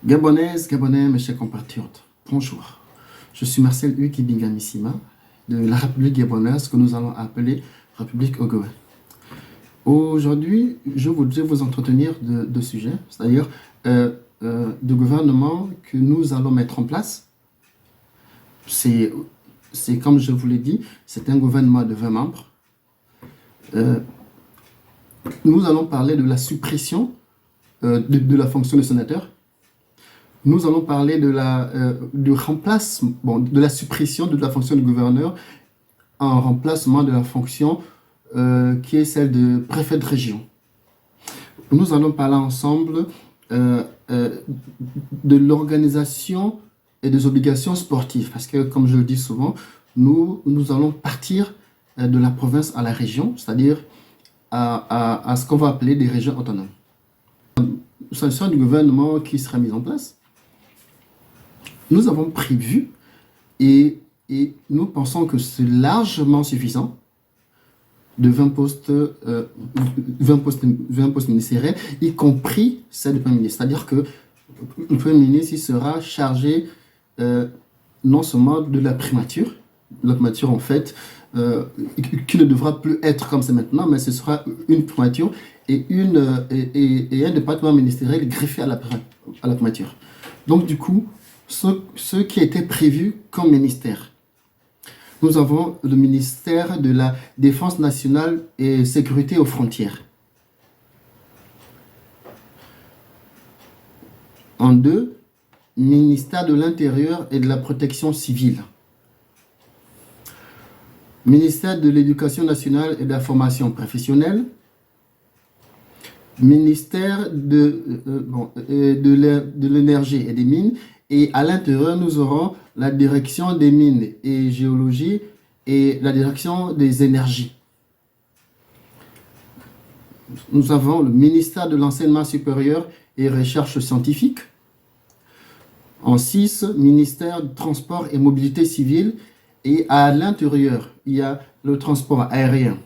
Gabonaises, Gabonais, mes chers compatriotes, bonjour. Je suis Marcel Hugues Ibingamissima de la République gabonaise que nous allons appeler République Ogooué. Aujourd'hui, je voudrais vous entretenir de deux sujets, c'est-à-dire du gouvernement que nous allons mettre en place. C'est comme je vous l'ai dit, c'est un gouvernement de 20 membres. Nous allons parler de la suppression de la fonction de sénateur. Nous allons parler du remplacement, de la suppression de la fonction de gouverneur en remplacement de la fonction qui est celle de préfet de région. Nous allons parler ensemble de l'organisation et des obligations sportives, parce que, comme je le dis souvent, nous allons partir de la province à la région, c'est-à-dire à ce qu'on va appeler des régions autonomes. S'agissant du gouvernement qui sera mis en place, nous avons prévu et nous pensons que c'est largement suffisant de 20 postes ministériels, y compris celle du Premier ministre. C'est-à-dire que le Premier ministre il sera chargé non seulement de la primature en fait, qui ne devra plus être comme c'est maintenant, mais ce sera une primature et un département ministériel greffé à la primature. Donc du coup, ce qui était prévu comme ministère. Nous avons le ministère de la Défense nationale et sécurité aux frontières. En deux, ministère de l'Intérieur et de la Protection civile. Ministère de l'Éducation nationale et de la formation professionnelle. Ministère de l'énergie et des mines. Et à l'intérieur, nous aurons la direction des mines et géologie et la direction des énergies. Nous avons le ministère de l'enseignement supérieur et recherche scientifique. En 6, ministère du transport et mobilité civile. Et à l'intérieur, il y a le transport aérien,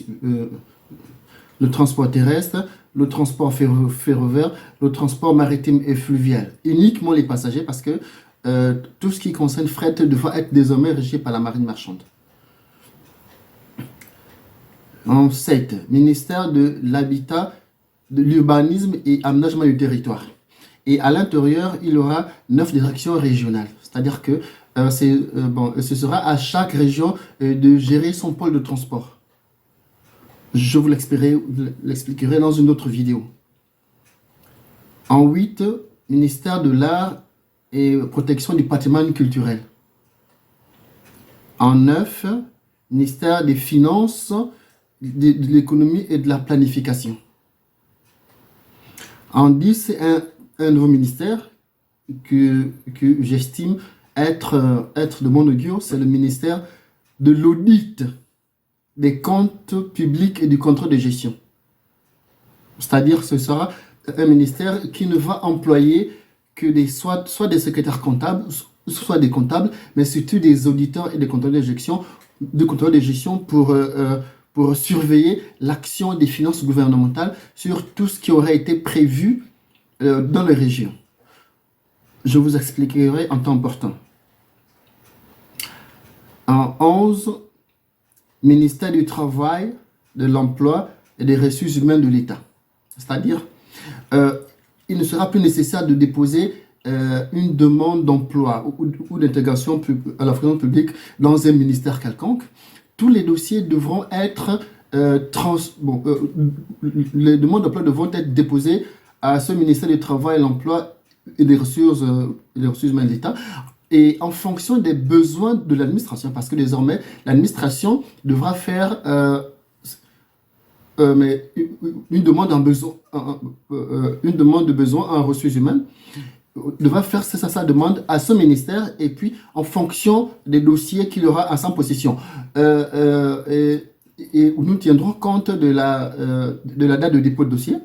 le transport terrestre, le transport ferroviaire, le transport maritime et fluvial. Uniquement les passagers parce que tout ce qui concerne fret devra être désormais régi par la marine marchande. En 7, ministère de l'Habitat, de l'Urbanisme et Aménagement du territoire. Et à l'intérieur, il y aura 9 directions régionales. C'est-à-dire que ce sera à chaque région de gérer son pôle de transport. Je vous l'expliquerai dans une autre vidéo. En 8, ministère de l'Art et protection du patrimoine culturel. En 9, ministère des Finances, de l'économie et de la planification. En 10, c'est un nouveau ministère que j'estime être de mon augure, c'est le ministère de l'audit des comptes publics et du contrôle de gestion. C'est-à-dire que ce sera un ministère qui ne va employer que soit des secrétaires comptables, soit des comptables, mais surtout des auditeurs et des contrôleurs de gestion pour surveiller l'action des finances gouvernementales sur tout ce qui aurait été prévu dans les régions. Je vous expliquerai en temps important. En 11, ministère du Travail, de l'Emploi et des Ressources humaines de l'État. C'est-à-dire, il ne sera plus nécessaire de déposer une demande d'emploi ou d'intégration à la fonction publique dans un ministère quelconque. Tous les dossiers devront être les demandes d'emploi devront être déposées à ce ministère du Travail, de l'Emploi et des Ressources humaines de l'État, et en fonction des besoins de l'administration, parce que désormais, l'administration devra faire une demande de besoin en ressources humaines, devra faire sa demande à ce ministère, et puis en fonction des dossiers qu'il aura à sa possession. Et nous tiendrons compte de la date de dépôt de dossier,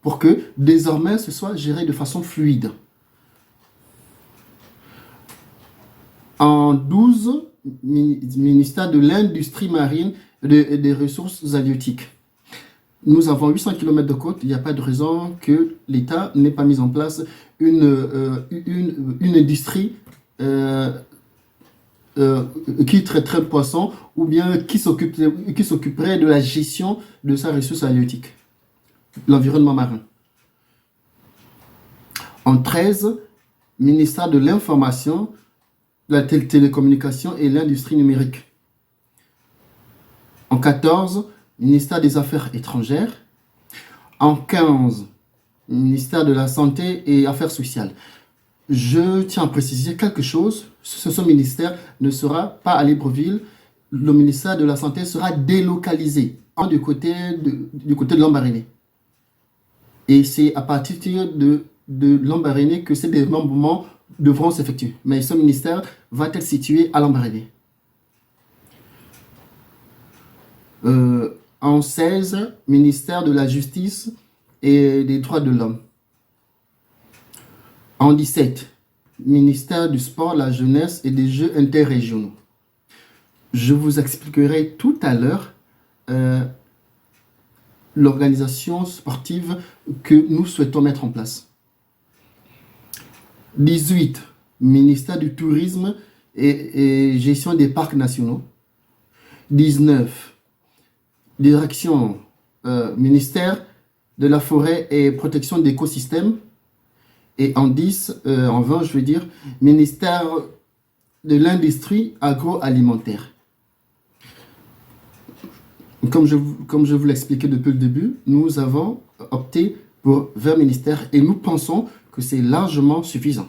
pour que désormais ce soit géré de façon fluide. En 12, ministère de l'Industrie marine et des ressources halieutiques. Nous avons 800 km de côte. Il n'y a pas de raison que l'État n'ait pas mis en place une industrie euh, qui traiterait le poisson ou bien qui s'occuperait de la gestion de sa ressource halieutique, l'environnement marin. En 13, ministère de l'Information, de la télécommunication et l'industrie numérique. En 14, ministère des Affaires étrangères. En 15, ministère de la Santé et Affaires sociales. Je tiens à préciser quelque chose. Ce ministère ne sera pas à Libreville. Le ministère de la Santé sera délocalisé du côté de Lambaréné. Et c'est à partir de Lambaréné que ces démembrements devront s'effectuer. Mais ce ministère va être situé à Lambaréné. En 16, ministère de la Justice et des Droits de l'Homme. En 17, ministère du Sport, la Jeunesse et des Jeux interrégionaux. Je vous expliquerai tout à l'heure l'organisation sportive que nous souhaitons mettre en place. 18, ministère du Tourisme et gestion des parcs nationaux. 19, direction ministère de la forêt et protection d'écosystèmes. Et en 20, je veux dire, ministère de l'industrie agroalimentaire. Comme je vous l'expliquais depuis le début, nous avons opté pour 20 ministères et nous pensons que c'est largement suffisant.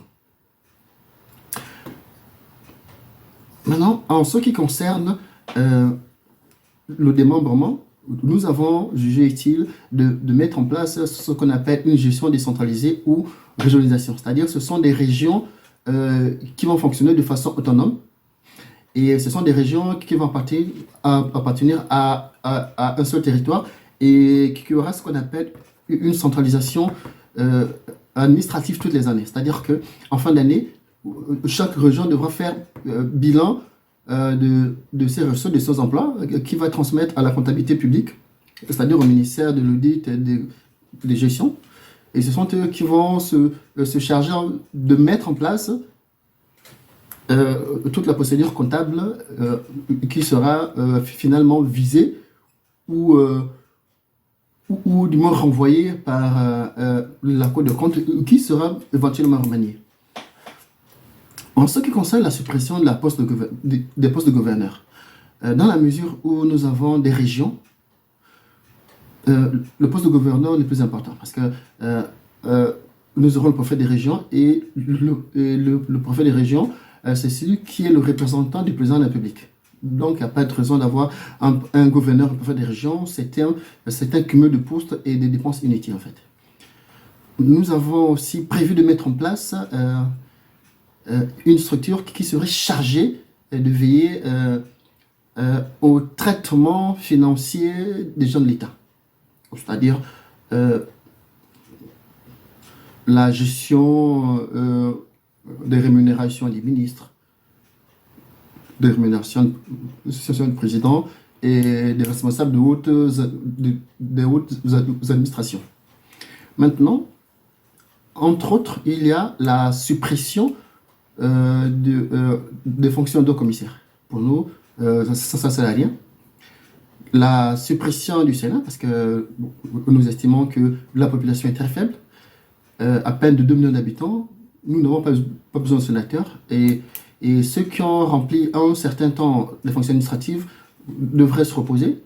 Maintenant, en ce qui concerne le démembrement, nous avons jugé utile de mettre en place ce qu'on appelle une gestion décentralisée ou régionalisation. C'est-à-dire ce sont des régions qui vont fonctionner de façon autonome et ce sont des régions qui vont appartenir à un seul territoire et qui aura ce qu'on appelle une centralisation administrative toutes les années. C'est-à-dire qu'en fin d'année, chaque région devra faire bilan de ses ressources, de ses emplois, qui va transmettre à la comptabilité publique, c'est-à-dire au ministère de l'audit et des gestions. Et ce sont eux qui vont se charger de mettre en place toute la procédure comptable qui sera finalement visée ou du moins renvoyée par la Cour des comptes qui sera éventuellement remaniée. En ce qui concerne la suppression de des postes de gouverneurs, dans la mesure où nous avons des régions, le poste de gouverneur est le plus important parce que nous aurons le préfet des régions et le préfet des régions, c'est celui qui est le représentant du président de la République. Donc, il n'y a pas de raison d'avoir un gouverneur, un préfet des régions, c'est un cumul de postes et des dépenses inutiles en fait. Nous avons aussi prévu de mettre en place une structure qui serait chargée de veiller au traitement financier des gens de l'État. C'est-à-dire la gestion des rémunérations des ministres, des rémunérations du président et des responsables des hautes administrations. Maintenant, entre autres, il y a la suppression des fonctions de commissaire. Pour nous, ça ne sert à rien. La suppression du Sénat, parce que nous estimons que la population est très faible, à peine de 2 millions d'habitants, nous n'avons pas besoin de sénateurs, et ceux qui ont rempli un certain temps les fonctions administratives devraient se reposer,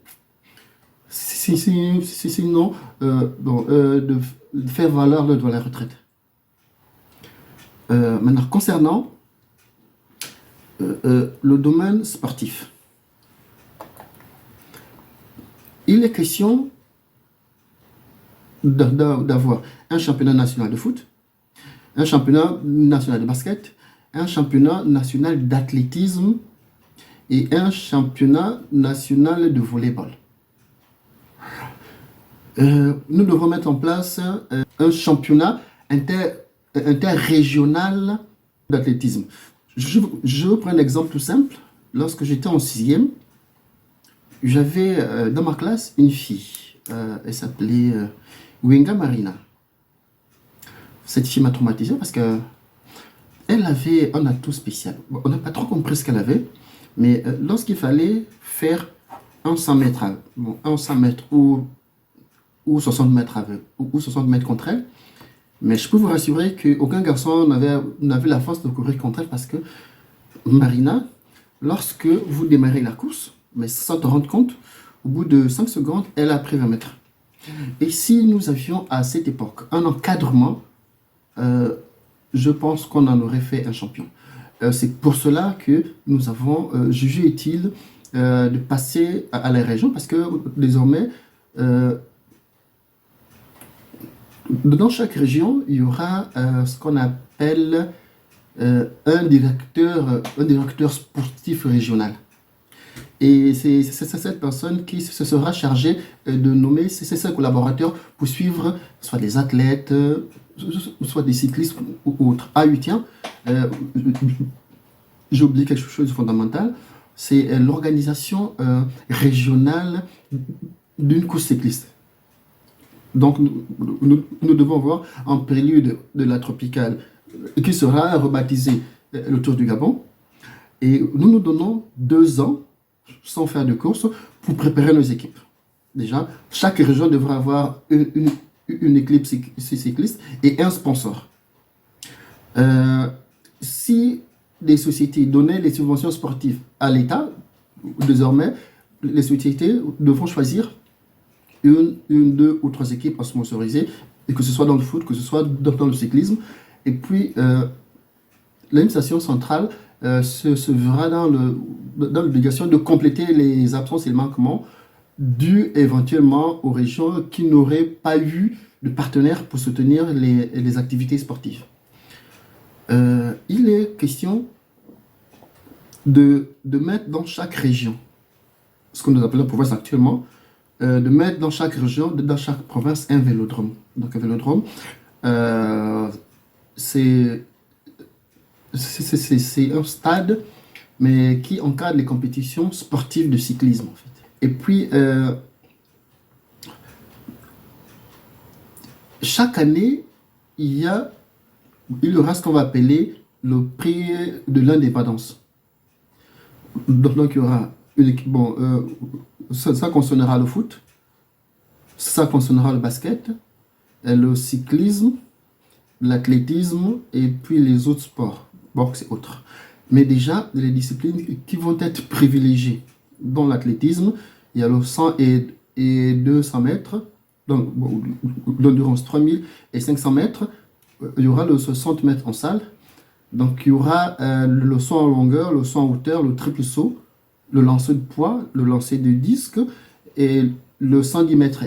sinon de faire valoir le droit à la retraite. Maintenant, concernant le domaine sportif, il est question d'avoir un championnat national de foot, un championnat national de basket, un championnat national d'athlétisme et un championnat national de volleyball. Nous devons mettre en place un championnat interrégional d'athlétisme. Je prends un exemple tout simple. Lorsque j'étais en 6e, j'avais dans ma classe une fille. Elle s'appelait Wenga Marina. Cette fille m'a traumatisé parce que elle avait un atout spécial. Bon, on n'a pas trop compris ce qu'elle avait, mais lorsqu'il fallait faire un 100 mètres, bon, un 100 mètres ou 60 mètres avec, ou 60 mètres contre elle, mais je peux vous rassurer qu'aucun garçon n'avait la force de courir contre elle parce que Marina, lorsque vous démarrez la course, mais sans te rendre compte, au bout de 5 secondes, elle a pris 20 mètres. Et si nous avions à cette époque un encadrement, je pense qu'on en aurait fait un champion. C'est pour cela que nous avons jugé utile de passer à la région parce que désormais, dans chaque région, il y aura ce qu'on appelle un directeur sportif régional. Et c'est cette personne qui se sera chargée de nommer ses collaborateurs pour suivre soit des athlètes, soit des cyclistes ou autres. Ah oui, tiens, j'ai oublié quelque chose de fondamental, c'est l'organisation régionale d'une course cycliste. Donc, nous devons voir en prélude de la tropicale qui sera rebaptisée le Tour du Gabon. Et nous donnons 2 ans sans faire de course pour préparer nos équipes. Déjà, chaque région devra avoir une équipe cycliste et un sponsor. Si des sociétés donnaient les subventions sportives à l'État, désormais, les sociétés devront choisir une, 2 ou 3 équipes à sponsoriser, et que ce soit dans le foot, que ce soit dans le cyclisme. Et puis, l'administration centrale se verra dans l'obligation de compléter les absences et les manquements dus éventuellement aux régions qui n'auraient pas eu de partenaires pour soutenir les activités sportives. Il est question de mettre dans chaque région, ce que nous appelons province actuellement, de mettre dans chaque région, dans chaque province, un vélodrome. Donc un vélodrome, c'est un stade, mais qui encadre les compétitions sportives de cyclisme, en fait. Et puis, chaque année, il y aura ce qu'on va appeler le prix de l'indépendance. Donc, il y aura une équipe, bon, ça concernera le foot, ça concernera le basket, le cyclisme, l'athlétisme et puis les autres sports, boxe et autres. Mais déjà, les disciplines qui vont être privilégiées. Dans l'athlétisme, il y a le 100 et 200 mètres, donc l'endurance 3000 et 500 mètres. Il y aura le 60 mètres en salle. Donc il y aura le saut en longueur, le saut en hauteur, le triple saut, le lancer de poids, le lancer de disque et le 110 mètres.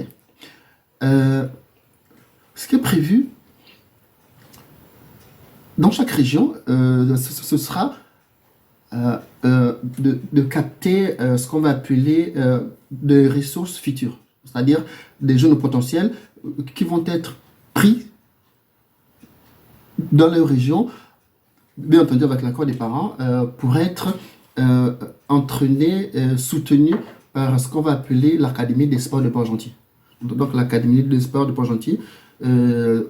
Ce qui est prévu dans chaque région, ce sera de capter ce qu'on va appeler des ressources futures, c'est-à-dire des jeunes potentiels qui vont être pris dans leur région, bien entendu avec l'accord des parents, pour être entraînés, soutenus par ce qu'on va appeler l'Académie des sports de Port-Gentil. Donc l'Académie des sports de Port-Gentil, il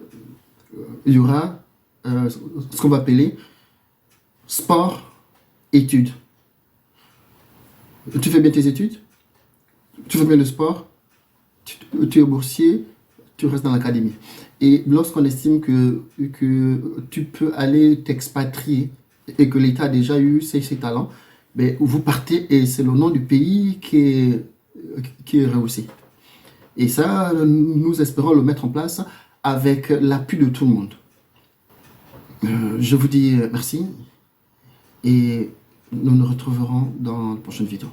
y aura ce qu'on va appeler sport, études. Tu fais bien tes études, tu fais bien le sport, tu es boursier, tu restes dans l'académie. Et lorsqu'on estime que tu peux aller t'expatrier et que l'État a déjà eu ses talents, ben, vous partez et c'est le nom du pays qui est rehaussé. Et ça, nous espérons le mettre en place avec l'appui de tout le monde. Je vous dis merci et nous nous retrouverons dans la prochaine vidéo.